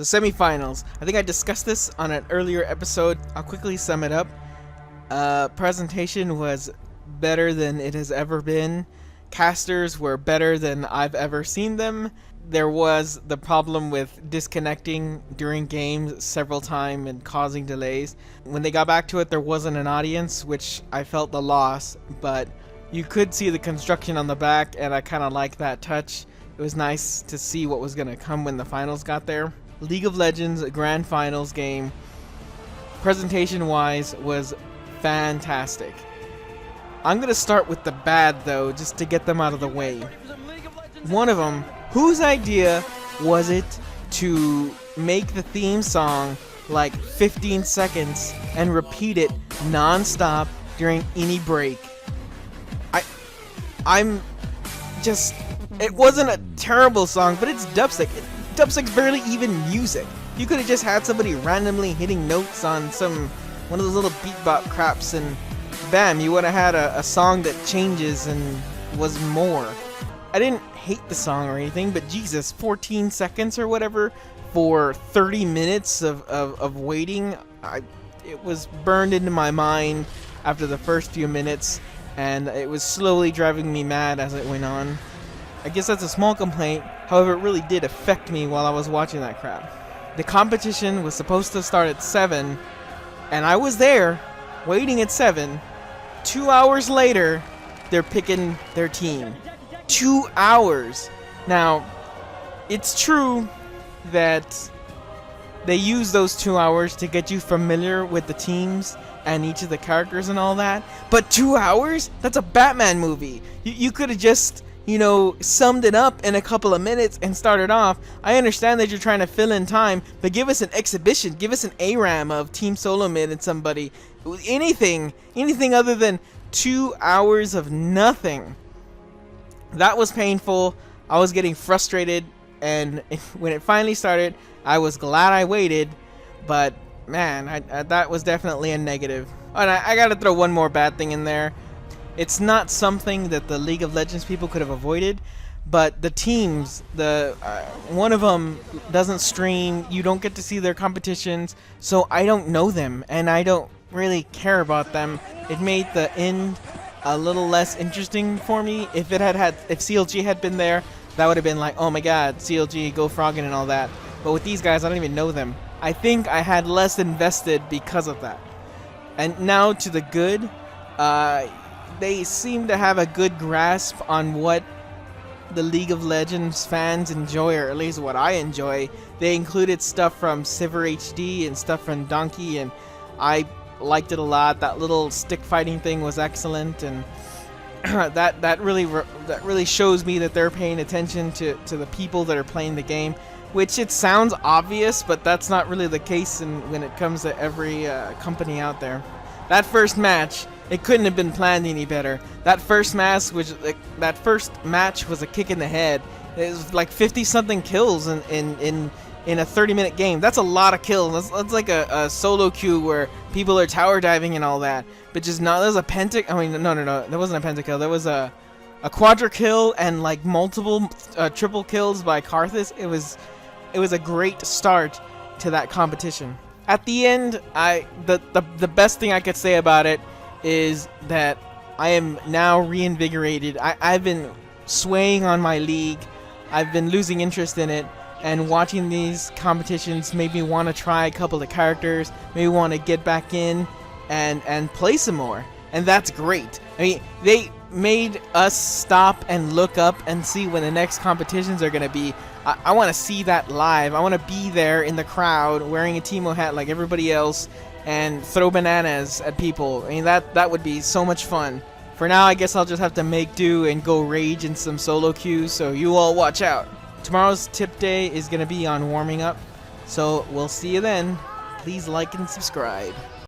semifinals. I think I discussed this on an earlier episode. I'll quickly sum it up. Presentation was better than it has ever been. Casters were better than I've ever seen them. There was the problem with disconnecting during games several times and causing delays. When they got back to it, there wasn't an audience, which I felt the loss, but you could see the construction on the back, and I kind of like that touch. It was nice to see what was going to come when the finals got there. League of Legends Grand Finals game, presentation-wise, was fantastic. I'm going to start with the bad, though, just to get them out of the way. One of them, whose idea was it to make the theme song like 15 seconds and repeat it non-stop during any break? It wasn't a terrible song, but it's dubstep. Dubstep's barely even music. You could have just had somebody randomly hitting notes on one of those little beatbop craps, and bam, you would have had a song that changes and was more. I didn't hate the song or anything, but Jesus, 14 seconds or whatever for 30 minutes of waiting, it was burned into my mind after the first few minutes, and it was slowly driving me mad as it went on. I guess that's a small complaint, however it really did affect me while I was watching that crap. The competition was supposed to start at 7, and I was there, waiting at 7. 2 hours later, they're picking their team. 2 hours! Now, it's true that they use those 2 hours to get you familiar with the teams and each of the characters and all that, but 2 hours? That's a Batman movie! You could have just, summed it up in a couple of minutes and started off. I understand that you're trying to fill in time, but give us an exhibition, give us an ARAM of Team Solo Mid and somebody. Anything other than 2 hours of nothing. That was painful. I was getting frustrated, and when it finally started, I was glad I waited, but man, that was definitely a negative. And I gotta throw one more bad thing in there. It's not something that the League of Legends people could have avoided, but the teams, one of them doesn't stream, you don't get to see their competitions, so I don't know them, and I don't really care about them. It made the end a little less interesting for me. If CLG had been there, that would have been like, oh my god, CLG, go Froggen and all that. But with these guys, I don't even know them. I think I had less invested because of that. And now to the good, they seem to have a good grasp on what the League of Legends fans enjoy, or at least what I enjoy. They included stuff from Sivir HD and stuff from Donkey, and I liked it a lot. That little stick fighting thing was excellent, and that really shows me that they're paying attention to the people that are playing the game, which it sounds obvious, but that's not really the case when it comes to every company out there. That first match, it couldn't have been planned any better. That first match was a kick in the head. It was like 50-something kills in a 30-minute game. That's a lot of kills. That's like a solo queue where people are tower diving and all that. But just not. There was a penta. I mean, no. There wasn't a pentakill. There was a quadra kill and like multiple triple kills by Karthus. It was a great start to that competition. At the end, the best thing I could say about it is that I am now reinvigorated. I've been swaying on my league. I've been losing interest in it, and watching these competitions made me want to try a couple of characters, maybe want to get back in and play some more, and that's great. I mean, they made us stop and look up and see when the next competitions are going to be. I want to see that live. I want to be there in the crowd wearing a Teemo hat like everybody else and throw bananas at people. I mean, that would be so much fun. For now, I guess I'll just have to make do and go rage in some solo queues, so you all watch out. Tomorrow's tip day is going to be on warming up, so we'll see you then. Please like and subscribe.